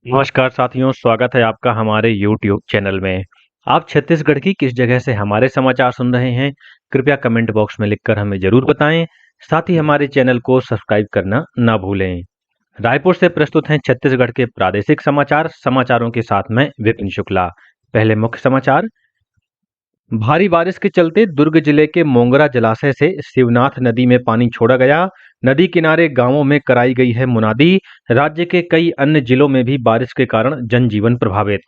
नमस्कार साथियों, स्वागत है आपका हमारे YouTube चैनल में। आप छत्तीसगढ़ की किस जगह से हमारे समाचार सुन रहे हैं? कृपया कमेंट बॉक्स में लिखकर हमें जरूर बताएं। साथ ही हमारे चैनल को सब्सक्राइब करना ना भूलें। रायपुर से प्रस्तुत हैं छत्तीसगढ़ के प्रादेशिक समाचार। समाचारों के साथ मैं विपिन शुक्ला। पहले मुख्य समाचार। भारी बारिश के चलते दुर्ग जिले के मोंगरा जलाशय से शिवनाथ नदी में पानी छोड़ा गया। नदी किनारे गांवों में कराई गई है मुनादी। राज्य के कई अन्य जिलों में भी बारिश के कारण जनजीवन प्रभावित।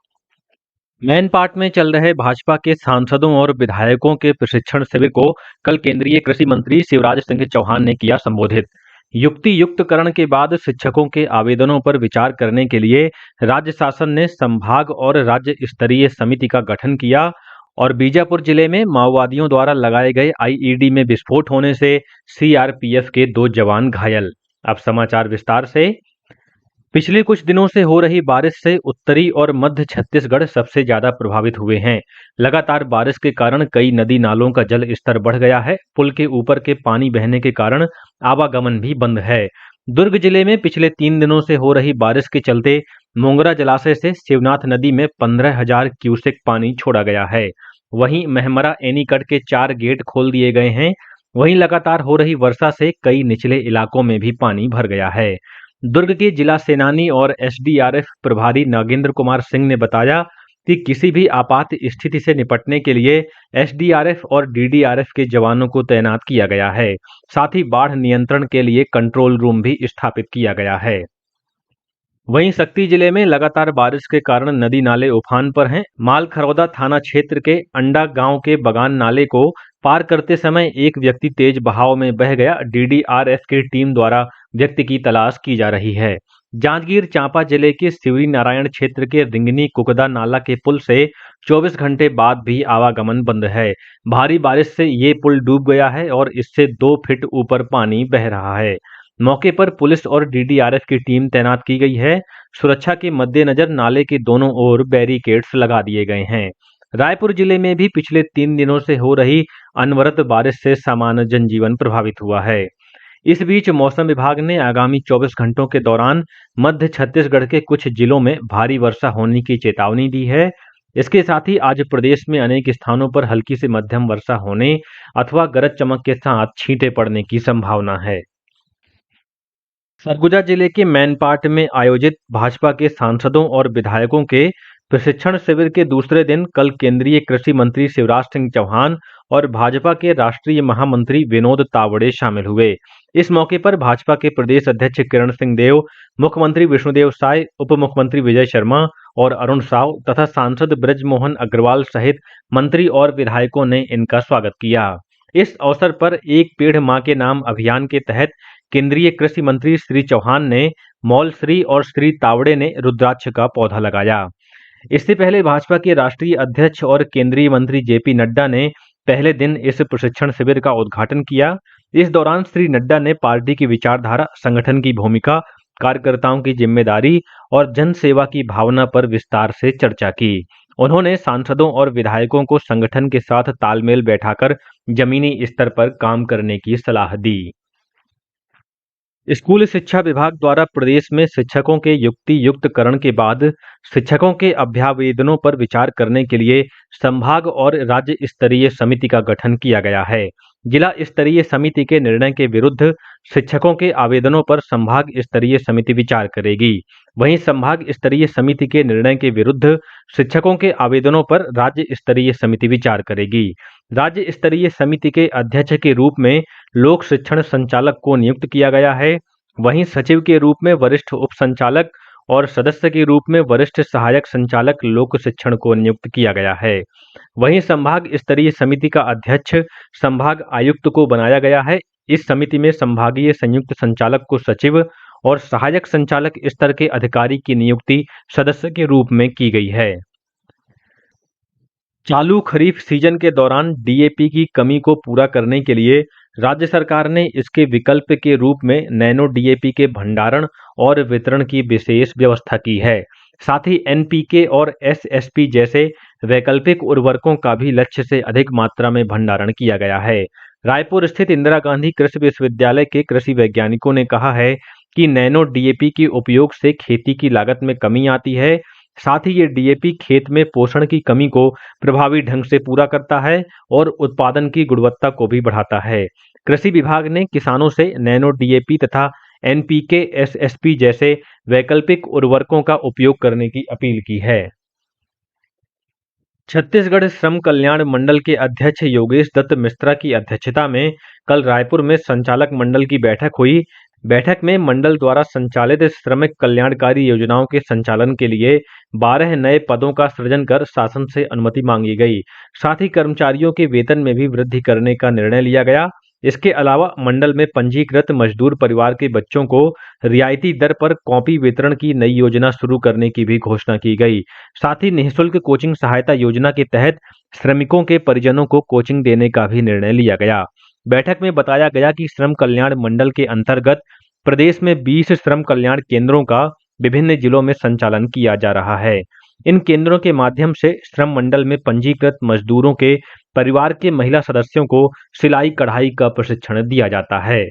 मैन पार्ट में चल रहे भाजपा के सांसदों और विधायकों के प्रशिक्षण शिविर को कल केंद्रीय कृषि मंत्री शिवराज सिंह चौहान ने किया संबोधित। युक्ति युक्तकरण के बाद शिक्षकों के आवेदनों पर विचार करने के लिए राज्य शासन ने संभाग और राज्य स्तरीय समिति का गठन किया। और बीजापुर जिले में माओवादियों द्वारा लगाए गए आईईडी में विस्फोट होने से सीआरपीएफ के 2 जवान घायल। अब समाचार विस्तार से। पिछले कुछ दिनों से हो रही बारिश से उत्तरी और मध्य छत्तीसगढ़ सबसे ज्यादा प्रभावित हुए हैं। लगातार बारिश के कारण कई नदी नालों का जल स्तर बढ़ गया है। पुल के ऊपर के पानी बहने के कारण आवागमन भी बंद है। दुर्ग जिले में पिछले 3 दिनों से हो रही बारिश के चलते मोंगरा जलाशय से शिवनाथ नदी में 15,000 क्यूसेक पानी छोड़ा गया है। वहीं महमरा एनीकट के 4 गेट खोल दिए गए हैं। वहीं लगातार हो रही वर्षा से कई निचले इलाकों में भी पानी भर गया है। दुर्ग के जिला सेनानी और एसडीआरएफ प्रभारी नागेंद्र कुमार सिंह ने बताया कि किसी भी आपात स्थिति से निपटने के लिए एसडीआरएफ और डीडीआरएफ के जवानों को तैनात किया गया है। साथ ही बाढ़ नियंत्रण के लिए कंट्रोल रूम भी स्थापित किया गया है। वहीं शक्ति जिले में लगातार बारिश के कारण नदी नाले उफान पर हैं। मालखरौदा थाना क्षेत्र के अंडा गांव के बगान नाले को पार करते समय एक व्यक्ति तेज बहाव में बह गया। डीडीआरएफ की टीम द्वारा व्यक्ति की तलाश की जा रही है। जांजगीर चांपा जिले के शिवरी नारायण क्षेत्र के रिंगनी कुकदा नाला के पुल से 24 घंटे बाद भी आवागमन बंद है। भारी बारिश से ये पुल डूब गया है और इससे 2 फीट ऊपर पानी बह रहा है। मौके पर पुलिस और डीडीआरएफ की टीम तैनात की गई है। सुरक्षा के मद्देनजर नाले के दोनों ओर बैरिकेड्स लगा दिए गए हैं। रायपुर जिले में भी पिछले 3 दिनों से हो रही अनवरत बारिश से सामान्य जनजीवन प्रभावित हुआ है। इस बीच मौसम विभाग ने आगामी 24 घंटों के दौरान मध्य छत्तीसगढ़ के कुछ जिलों में भारी वर्षा होने की चेतावनी दी है। इसके साथ ही आज प्रदेश में अनेक स्थानों पर हल्की से मध्यम वर्षा होने अथवा गरज चमक के साथ छींटे पड़ने की संभावना है। सरगुजा जिले के मैनपाट में आयोजित भाजपा के सांसदों और विधायकों के प्रशिक्षण शिविर के दूसरे दिन कल केंद्रीय कृषि मंत्री शिवराज सिंह चौहान और भाजपा के राष्ट्रीय महामंत्री विनोद तावड़े शामिल हुए। इस मौके पर भाजपा के प्रदेश अध्यक्ष किरण सिंह देव, मुख्यमंत्री विष्णुदेव साय, उप मुख्यमंत्री विजय शर्मा और अरुण साव तथा सांसद ब्रजमोहन अग्रवाल सहित मंत्री और विधायकों ने इनका स्वागत किया। इस अवसर पर एक पेड़ मां के नाम अभियान के तहत केंद्रीय कृषि मंत्री श्री चौहान ने मौल श्री और श्री तावड़े ने रुद्राक्ष का पौधा लगाया। इससे पहले भाजपा के राष्ट्रीय अध्यक्ष और केंद्रीय मंत्री जेपी नड्डा ने पहले दिन इस प्रशिक्षण शिविर का उद्घाटन किया। इस दौरान श्री नड्डा ने पार्टी की विचारधारा, संगठन की भूमिका, कार्यकर्ताओं की जिम्मेदारी और जन सेवा की भावना पर विस्तार से चर्चा की। उन्होंने सांसदों और विधायकों को संगठन के साथ तालमेल बैठाकर जमीनी स्तर पर काम करने की सलाह दी। स्कूल शिक्षा विभाग द्वारा प्रदेश में शिक्षकों के युक्ति युक्तकरण के बाद शिक्षकों के अभ्यावेदनों पर विचार करने के लिए संभाग और राज्य स्तरीय समिति का गठन किया गया है। जिला स्तरीय समिति के निर्णय के विरुद्ध शिक्षकों के आवेदनों पर संभाग स्तरीय समिति विचार करेगी। वहीं संभाग स्तरीय समिति के निर्णय के विरुद्ध शिक्षकों के आवेदनों पर राज्य स्तरीय समिति विचार करेगी। राज्य स्तरीय समिति के अध्यक्ष के रूप में लोक शिक्षण संचालक को नियुक्त किया गया है। वहीं सचिव के रूप में वरिष्ठ उप संचालक और सदस्य के रूप में वरिष्ठ सहायक संचालक लोक शिक्षण को नियुक्त किया गया है। वहीं संभाग स्तरीय समिति का अध्यक्ष संभाग आयुक्त को बनाया गया है। इस समिति में संभागीय संयुक्त संचालक को सचिव और सहायक संचालक स्तर के अधिकारी की नियुक्ति सदस्य के रूप में की गई है। चालू खरीफ सीजन के दौरान डीएपी की कमी को पूरा करने के लिए राज्य सरकार ने इसके विकल्प के रूप में नैनो डीएपी के भंडारण और वितरण की विशेष व्यवस्था की है। साथ ही एनपीके और एसएसपी जैसे वैकल्पिक उर्वरकों का भी लक्ष्य से अधिक मात्रा में भंडारण किया गया है। रायपुर स्थित इंदिरा गांधी कृषि विश्वविद्यालय के कृषि वैज्ञानिकों ने कहा है कि नैनो डीएपी के उपयोग से खेती की लागत में कमी आती है। साथ ही ये डीएपी खेत में पोषण की कमी को प्रभावी ढंग से पूरा करता है और उत्पादन की गुणवत्ता को भी बढ़ाता है। कृषि विभाग ने किसानों से नैनो डीएपी तथा एनपीके, एसएसपी जैसे वैकल्पिक उर्वरकों का उपयोग करने की अपील की है। छत्तीसगढ़ श्रम कल्याण मंडल के अध्यक्ष योगेश दत्त मिश्रा की अध्यक्षता में कल रायपुर में संचालक मंडल की बैठक हुई। बैठक में मंडल द्वारा संचालित श्रमिक कल्याणकारी योजनाओं के संचालन के लिए 12 नए पदों का सृजन कर शासन से अनुमति मांगी गई। साथ ही कर्मचारियों के वेतन में भी वृद्धि करने का निर्णय लिया गया। इसके अलावा मंडल में पंजीकृत मजदूर परिवार के बच्चों को रियायती दर पर कॉपी वितरण की नई योजना शुरू करने की भी घोषणा की गई। साथ ही निःशुल्क कोचिंग सहायता योजना के तहत श्रमिकों के परिजनों को कोचिंग देने का भी निर्णय लिया गया। बैठक में बताया गया कि श्रम कल्याण मंडल के अंतर्गत प्रदेश में 20 श्रम कल्याण केंद्रों का विभिन्न जिलों में संचालन किया जा रहा है। इन केंद्रों के माध्यम से श्रम मंडल में पंजीकृत मजदूरों के परिवार के महिला सदस्यों को सिलाई कढ़ाई का प्रशिक्षण दिया जाता है।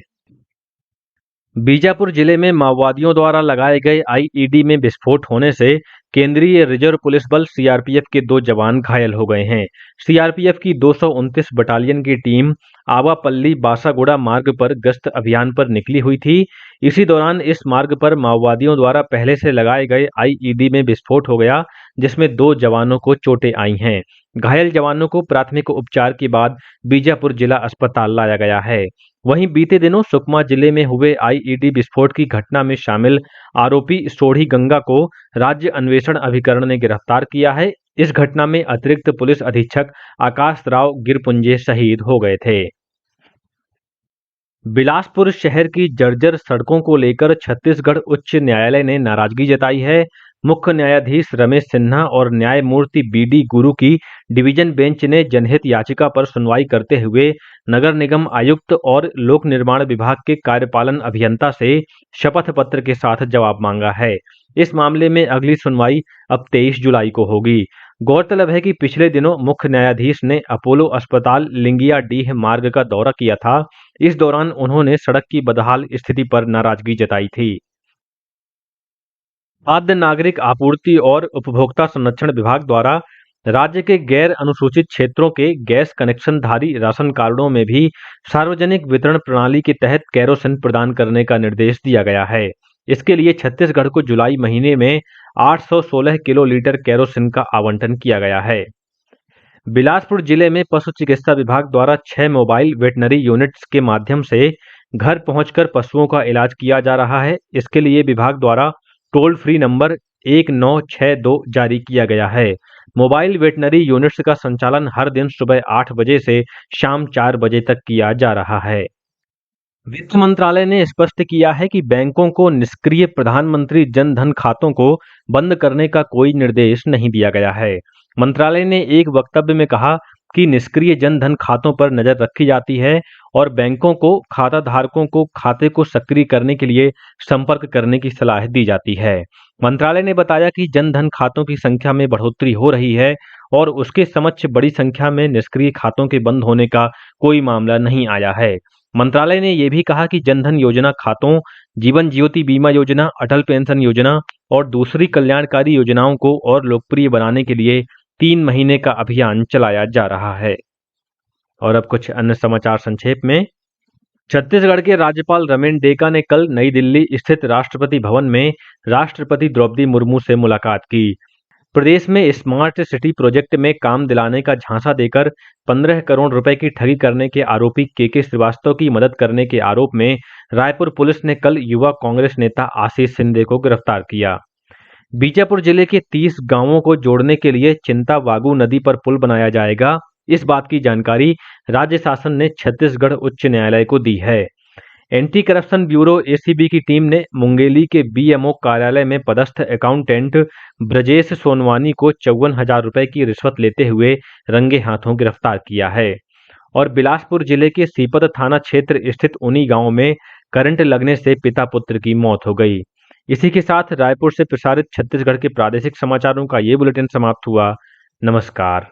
बीजापुर जिले में माओवादियों द्वारा लगाए गए आईईडी में विस्फोट होने से केंद्रीय रिजर्व पुलिस बल सीआरपीएफ के 2 जवान घायल हो गए हैं। सीआरपीएफ की 229 बटालियन की टीम आवापल्ली बासागुड़ा मार्ग पर गश्त अभियान पर निकली हुई थी। इसी दौरान इस मार्ग पर माओवादियों द्वारा पहले से लगाए गए आईईडी में विस्फोट हो गया, जिसमें 2 जवानों को चोटें आई हैं। घायल जवानों को प्राथमिक उपचार के बाद बीजापुर जिला अस्पताल लाया गया है। वहीं बीते दिनों सुकमा जिले में हुए आईईडी विस्फोट की घटना में शामिल आरोपी सोढ़ी गंगा को राज्य अन्वेषण अभिकरण ने गिरफ्तार किया है। इस घटना में अतिरिक्त पुलिस अधीक्षक आकाश राव गिरपुंजे शहीद हो गए थे। बिलासपुर शहर की जर्जर सड़कों को लेकर छत्तीसगढ़ उच्च न्यायालय ने नाराजगी जताई है। मुख्य न्यायाधीश रमेश सिन्हा और न्यायमूर्ति बीडी गुरु की डिवीजन बेंच ने जनहित याचिका पर सुनवाई करते हुए नगर निगम आयुक्त और लोक निर्माण विभाग के कार्यपालन अभियंता से शपथ पत्र के साथ जवाब मांगा है। इस मामले में अगली सुनवाई अब 23 जुलाई को होगी। गौरतलब है कि पिछले दिनों मुख्य न्यायाधीश ने अपोलो अस्पताल लिंगियाडीह मार्ग का दौरा किया था। इस दौरान उन्होंने सड़क की बदहाल स्थिति पर नाराजगी जताई थी। खाद्य नागरिक आपूर्ति और उपभोक्ता संरक्षण विभाग द्वारा राज्य के गैर अनुसूचित क्षेत्रों के गैस कनेक्शनधारी राशन कार्डों में भी सार्वजनिक वितरण प्रणाली के तहत केरोसिन प्रदान करने का निर्देश दिया गया है। इसके लिए छत्तीसगढ़ को जुलाई महीने में 816 किलो लीटर केरोसिन का आवंटन किया गया है। बिलासपुर जिले में पशु चिकित्सा विभाग द्वारा 6 मोबाइल वेटनरी यूनिट्स के माध्यम से घर पहुंचकर पशुओं का इलाज किया जा रहा है। इसके लिए विभाग द्वारा टोल फ्री नंबर 1962 जारी किया गया है। मोबाइल वेटनरी यूनिट्स का संचालन हर दिन सुबह 8 बजे से शाम 4 बजे तक किया जा रहा है। वित्त मंत्रालय ने स्पष्ट किया है कि बैंकों को निष्क्रिय प्रधानमंत्री जन धन खातों को बंद करने का कोई निर्देश नहीं दिया गया है। मंत्रालय ने एक वक्तव्य में कहा कि निष्क्रिय जन धन खातों पर नजर रखी जाती है और बैंकों को खाता धारकों को खाते को सक्रिय करने के लिए संपर्क करने की सलाह दी जाती है। मंत्रालय ने बताया कि जन धन खातों की संख्या में बढ़ोतरी हो रही है और उसके समक्ष बड़ी संख्या में निष्क्रिय खातों के बंद होने का कोई मामला नहीं आया है। मंत्रालय ने यह भी कहा कि जनधन योजना खातों, जीवन ज्योति बीमा योजना, अटल पेंशन योजना और दूसरी कल्याणकारी योजनाओं को और लोकप्रिय बनाने के लिए 3 महीने का अभियान चलाया जा रहा है। और अब कुछ अन्य समाचार संक्षेप में। छत्तीसगढ़ के राज्यपाल रमेन डेका ने कल नई दिल्ली स्थित राष्ट्रपति भवन में राष्ट्रपति द्रौपदी मुर्मू से मुलाकात की। प्रदेश में स्मार्ट सिटी प्रोजेक्ट में काम दिलाने का झांसा देकर 15 करोड़ रुपए की ठगी करने के आरोपी के श्रीवास्तव की मदद करने के आरोप में रायपुर पुलिस ने कल युवा कांग्रेस नेता आशीष शिंदे को गिरफ्तार किया। बीजापुर जिले के 30 गांवों को जोड़ने के लिए चिंतावागू नदी पर पुल बनाया जाएगा। इस बात की जानकारी राज्य शासन ने छत्तीसगढ़ उच्च न्यायालय को दी है। एंटी करप्शन ब्यूरो एसीबी की टीम ने मुंगेली के बीएमओ कार्यालय में पदस्थ अकाउंटेंट ब्रजेश सोनवानी को 54,000 रुपए की रिश्वत लेते हुए रंगे हाथों गिरफ्तार किया है। और बिलासपुर जिले के सीपत थाना क्षेत्र स्थित उन्हीं गांव में करंट लगने से पिता पुत्र की मौत हो गई। इसी के साथ रायपुर से प्रसारित छत्तीसगढ़ के प्रादेशिक समाचारों का ये बुलेटिन समाप्त हुआ। नमस्कार।